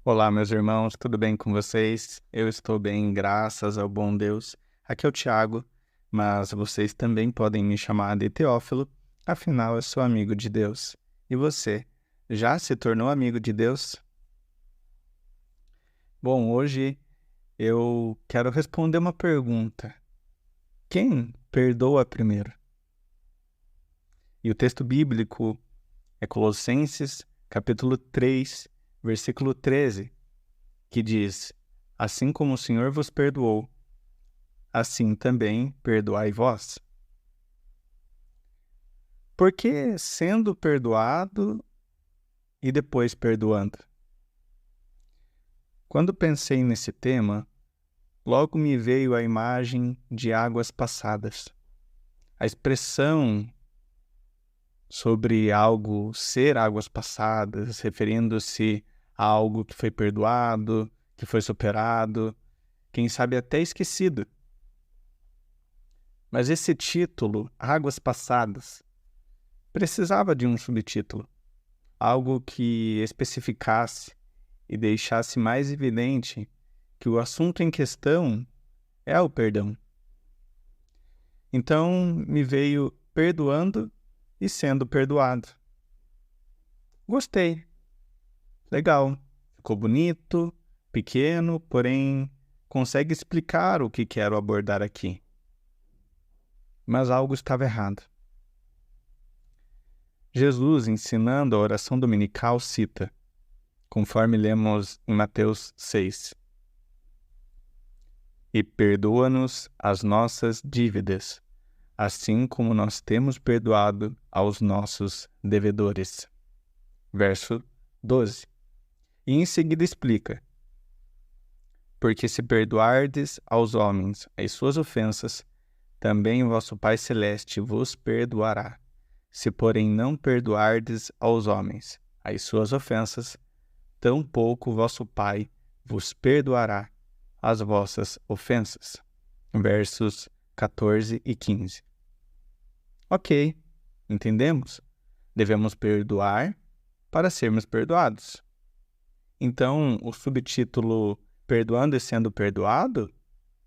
Olá, meus irmãos, tudo bem com vocês? Eu estou bem, graças ao bom Deus. Aqui é o Tiago, mas vocês também podem me chamar de Teófilo, afinal eu sou amigo de Deus. E você, já se tornou amigo de Deus? Bom, hoje eu quero responder uma pergunta. Quem perdoa primeiro? E o texto bíblico é Colossenses, capítulo 3, versículo 13, que diz: Assim como o Senhor vos perdoou, assim também perdoai vós. Porque sendo perdoado e depois perdoando? Quando pensei nesse tema, logo me veio a imagem de águas passadas. A expressão sobre algo ser águas passadas, referindo-se a algo que foi perdoado, que foi superado, quem sabe até esquecido. Mas esse título, Águas Passadas, precisava de um subtítulo, algo que especificasse e deixasse mais evidente que o assunto em questão é o perdão. Então me veio perdoando e sendo perdoado. Gostei, legal, ficou bonito, pequeno, porém consegue explicar o que quero abordar aqui. Mas algo estava errado. Jesus, ensinando a oração dominical, cita, conforme lemos em Mateus 6, e perdoa-nos as nossas dívidas, assim como nós temos perdoado aos nossos devedores. Verso 12. E em seguida explica, porque se perdoardes aos homens as suas ofensas, também o vosso Pai Celeste vos perdoará. Se, porém, não perdoardes aos homens as suas ofensas, tampouco o vosso Pai vos perdoará as vossas ofensas. Versos 14 e 15. Ok, entendemos? Devemos perdoar para sermos perdoados. Então, o subtítulo Perdoando e Sendo Perdoado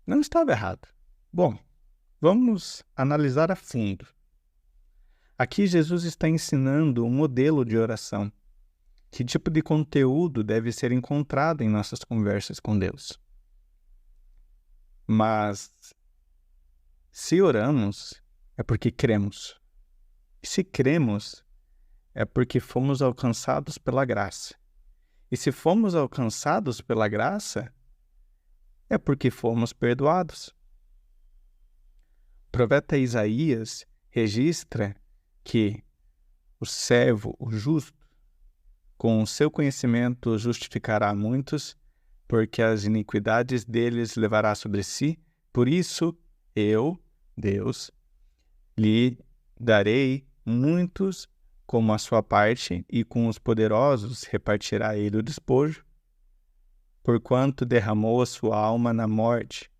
não estava errado. Bom, vamos analisar a fundo. Aqui Jesus está ensinando um modelo de oração. Que tipo de conteúdo deve ser encontrado em nossas conversas com Deus? Mas, se oramos, é porque cremos. E se cremos, é porque fomos alcançados pela graça. E se fomos alcançados pela graça, é porque fomos perdoados. O profeta Isaías registra que o servo, o justo, com o seu conhecimento justificará muitos, porque as iniquidades deles levará sobre si. Por isso, eu, Deus, lhe darei muitos como a sua parte, e com os poderosos repartirá ele o despojo, porquanto derramou a sua alma na morte,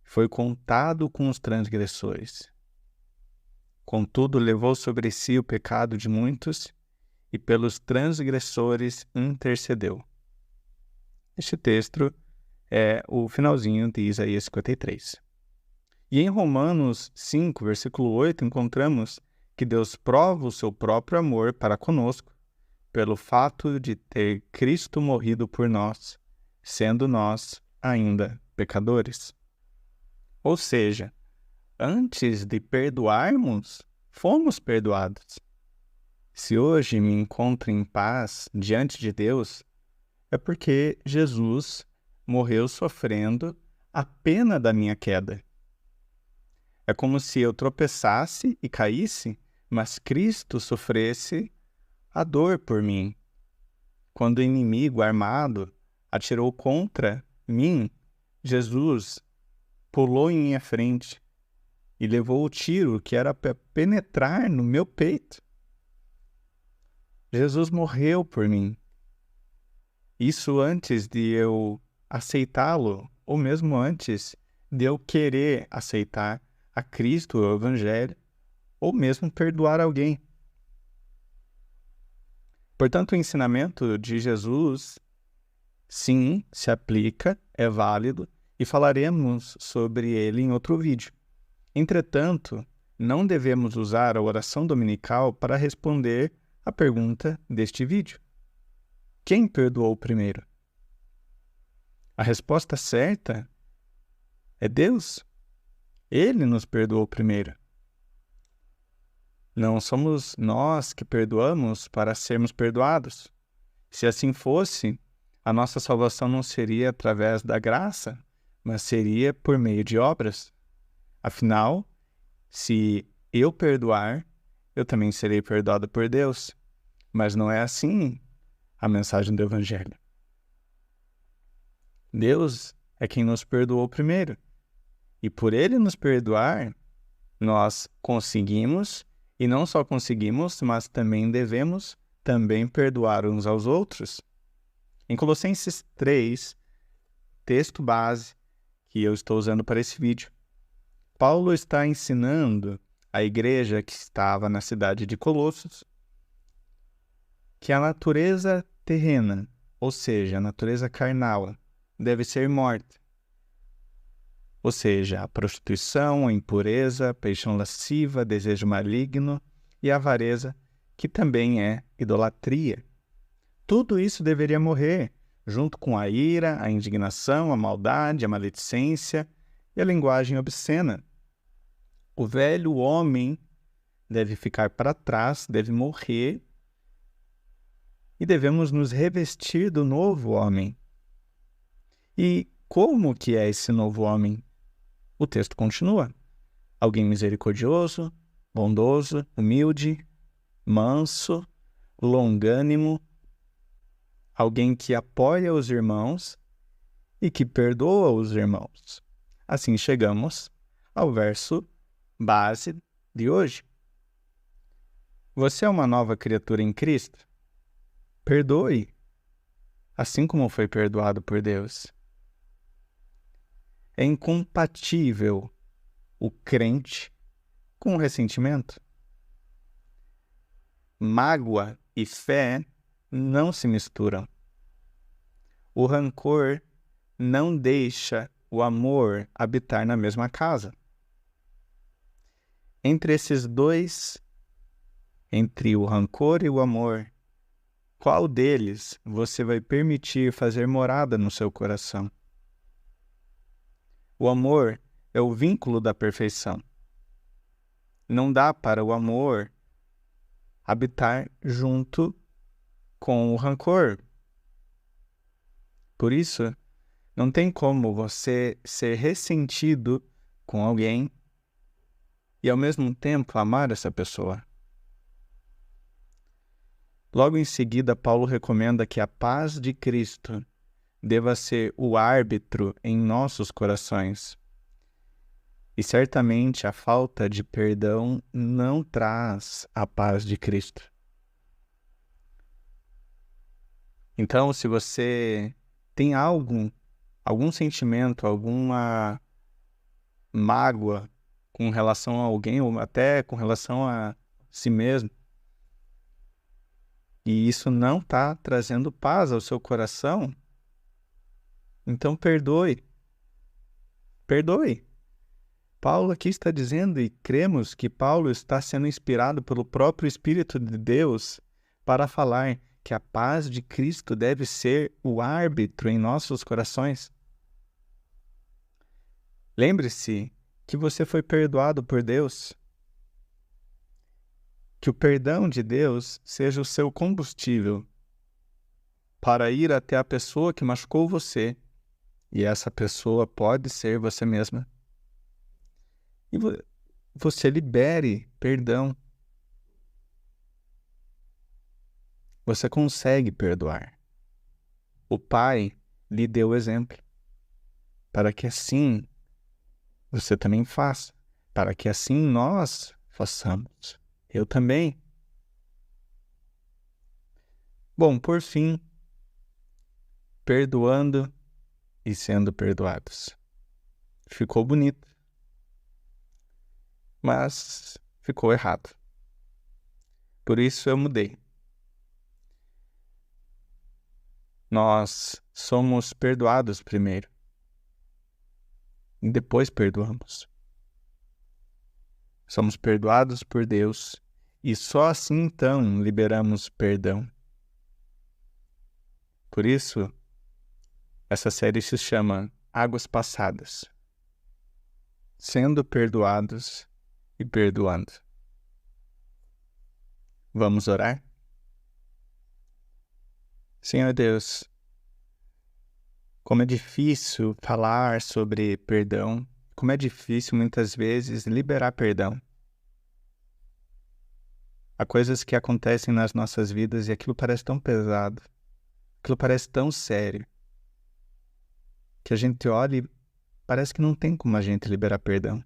foi contado com os transgressores. Contudo, levou sobre si o pecado de muitos, e pelos transgressores intercedeu. Este texto é o finalzinho de Isaías 53. E em Romanos 5, versículo 8, encontramos que Deus prova o seu próprio amor para conosco pelo fato de ter Cristo morrido por nós, sendo nós ainda pecadores. Ou seja, antes de perdoarmos, fomos perdoados. Se hoje me encontro em paz diante de Deus, é porque Jesus morreu sofrendo a pena da minha queda. É como se eu tropeçasse e caísse, mas Cristo sofresse a dor por mim. Quando o inimigo armado atirou contra mim, Jesus pulou em minha frente e levou o tiro que era para penetrar no meu peito. Jesus morreu por mim. Isso antes de eu aceitá-lo, ou mesmo antes de eu querer aceitar a Cristo, o Evangelho, ou mesmo perdoar alguém. Portanto, o ensinamento de Jesus Sim, se aplica, é válido e falaremos sobre ele em outro vídeo. Entretanto, não devemos usar a oração dominical para responder a pergunta deste vídeo: quem perdoou primeiro? A resposta certa é Deus. Ele nos perdoou primeiro. Não somos nós que perdoamos para sermos perdoados. Se assim fosse, a nossa salvação não seria através da graça, mas seria por meio de obras. Afinal, se eu perdoar, eu também serei perdoado por Deus. Mas não é assim a mensagem do Evangelho. Deus é quem nos perdoou primeiro. E por Ele nos perdoar, nós conseguimos, e não só conseguimos, mas também devemos também perdoar uns aos outros. Em Colossenses 3, texto base que eu estou usando para esse vídeo, Paulo está ensinando a igreja que estava na cidade de Colossos que a natureza terrena, ou seja, a natureza carnal, deve ser morta. Ou seja, a prostituição, a impureza, a paixão lasciva, desejo maligno e a avareza, que também é idolatria. Tudo isso deveria morrer, junto com a ira, a indignação, a maldade, a maledicência e a linguagem obscena. O velho homem deve ficar para trás, deve morrer, e devemos nos revestir do novo homem. E como que é esse novo homem? O texto continua. Alguém misericordioso, bondoso, humilde, manso, longânimo, alguém que apoia os irmãos e que perdoa os irmãos. Assim chegamos ao verso base de hoje. Você é uma nova criatura em Cristo? Perdoe, assim como foi perdoado por Deus. É incompatível o crente com o ressentimento. Mágoa e fé não se misturam. O rancor não deixa o amor habitar na mesma casa. Entre esses dois, entre o rancor e o amor, qual deles você vai permitir fazer morada no seu coração? O amor é o vínculo da perfeição. Não dá para o amor habitar junto com o rancor. Por isso, não tem como você ser ressentido com alguém e ao mesmo tempo amar essa pessoa. Logo em seguida, Paulo recomenda que a paz de Cristo deva ser o árbitro em nossos corações. E certamente a falta de perdão não traz a paz de Cristo. Então, se você tem algum sentimento, alguma mágoa com relação a alguém, ou até com relação a si mesmo, e isso não está trazendo paz ao seu coração, então perdoe. Perdoe. Paulo aqui está dizendo, e cremos que Paulo está sendo inspirado pelo próprio Espírito de Deus para falar que a paz de Cristo deve ser o árbitro em nossos corações. Lembre-se que você foi perdoado por Deus. Que o perdão de Deus seja o seu combustível para ir até a pessoa que machucou você, e essa pessoa pode ser você mesma. E você libere perdão. Você consegue perdoar. O Pai lhe deu o exemplo, para que assim você também faça, para que assim nós façamos. Eu também. Bom, por fim, perdoando e sendo perdoados. Ficou bonito, mas ficou errado. Por isso eu mudei. Nós somos perdoados primeiro e depois perdoamos. Somos perdoados por Deus e só assim então liberamos perdão. Por isso, essa série se chama Águas Passadas, sendo perdoados e perdoando. Vamos orar? Senhor Deus, como é difícil falar sobre perdão, como é difícil muitas vezes liberar perdão. Há coisas que acontecem nas nossas vidas e aquilo parece tão pesado, aquilo parece tão sério, que a gente olha e parece que não tem como a gente liberar perdão.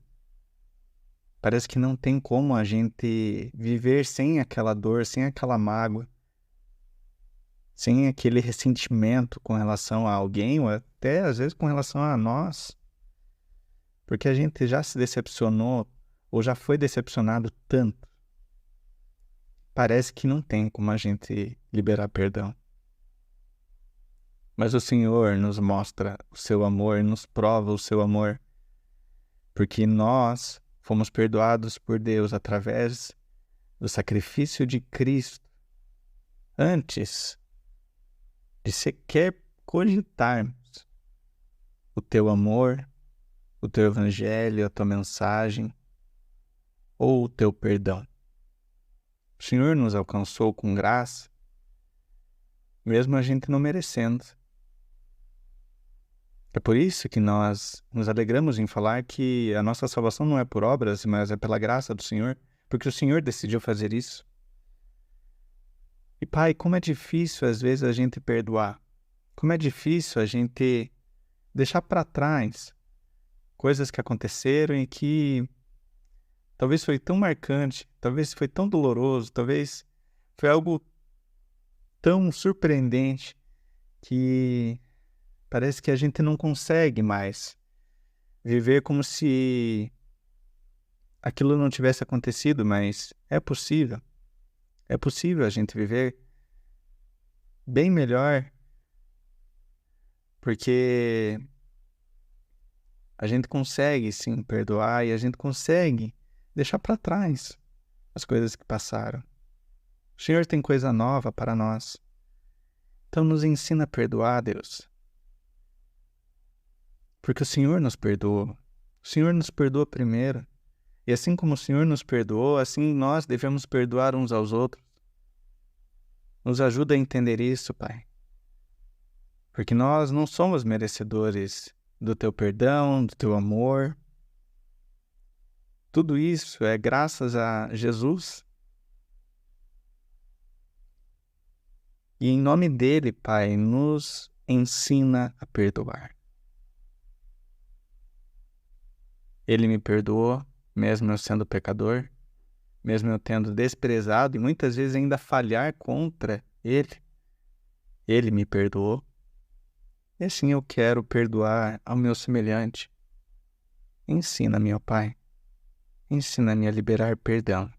Parece que não tem como a gente viver sem aquela dor, sem aquela mágoa, sem aquele ressentimento com relação a alguém ou até às vezes com relação a nós. Porque a gente já se decepcionou ou já foi decepcionado tanto. Parece que não tem como a gente liberar perdão. Mas o Senhor nos mostra o seu amor, nos prova o seu amor, porque nós fomos perdoados por Deus através do sacrifício de Cristo, antes de sequer cogitarmos o teu amor, o teu evangelho, a tua mensagem ou o teu perdão. O Senhor nos alcançou com graça, mesmo a gente não merecendo. É por isso que nós nos alegramos em falar que a nossa salvação não é por obras, mas é pela graça do Senhor, porque o Senhor decidiu fazer isso. E Pai, como é difícil às vezes a gente perdoar, como é difícil a gente deixar para trás coisas que aconteceram e que talvez foi tão marcante, talvez foi tão doloroso, talvez foi algo tão surpreendente que parece que a gente não consegue mais viver como se aquilo não tivesse acontecido, mas é possível. É possível a gente viver bem melhor, porque a gente consegue sim perdoar e a gente consegue deixar para trás as coisas que passaram. O Senhor tem coisa nova para nós. Então nos ensina a perdoar, Deus. Porque o Senhor nos perdoou. O Senhor nos perdoa primeiro. E assim como o Senhor nos perdoou, assim nós devemos perdoar uns aos outros. Nos ajuda a entender isso, Pai. Porque nós não somos merecedores do Teu perdão, do Teu amor. Tudo isso é graças a Jesus. E em nome dele, Pai, nos ensina a perdoar. Ele me perdoou, mesmo eu sendo pecador, mesmo eu tendo desprezado e muitas vezes ainda falhar contra ele. Ele me perdoou. E assim eu quero perdoar ao meu semelhante. Ensina-me, ó Pai. Ensina-me a liberar perdão.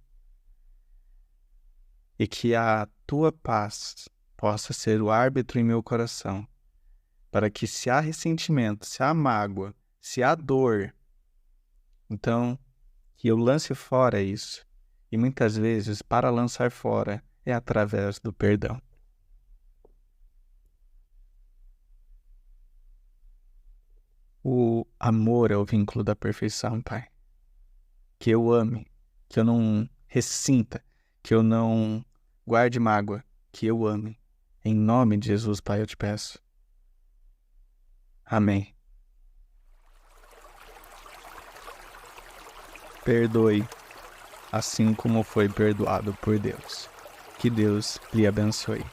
E que a tua paz possa ser o árbitro em meu coração, para que se há ressentimento, se há mágoa, se há dor, então que eu lance fora isso. E muitas vezes, para lançar fora, é através do perdão. O amor é o vínculo da perfeição, Pai. Que eu ame, que eu não ressinta, que eu não guarde mágoa, que eu ame. Em nome de Jesus, Pai, eu te peço. Amém. Perdoe, assim como foi perdoado por Deus. Que Deus lhe abençoe.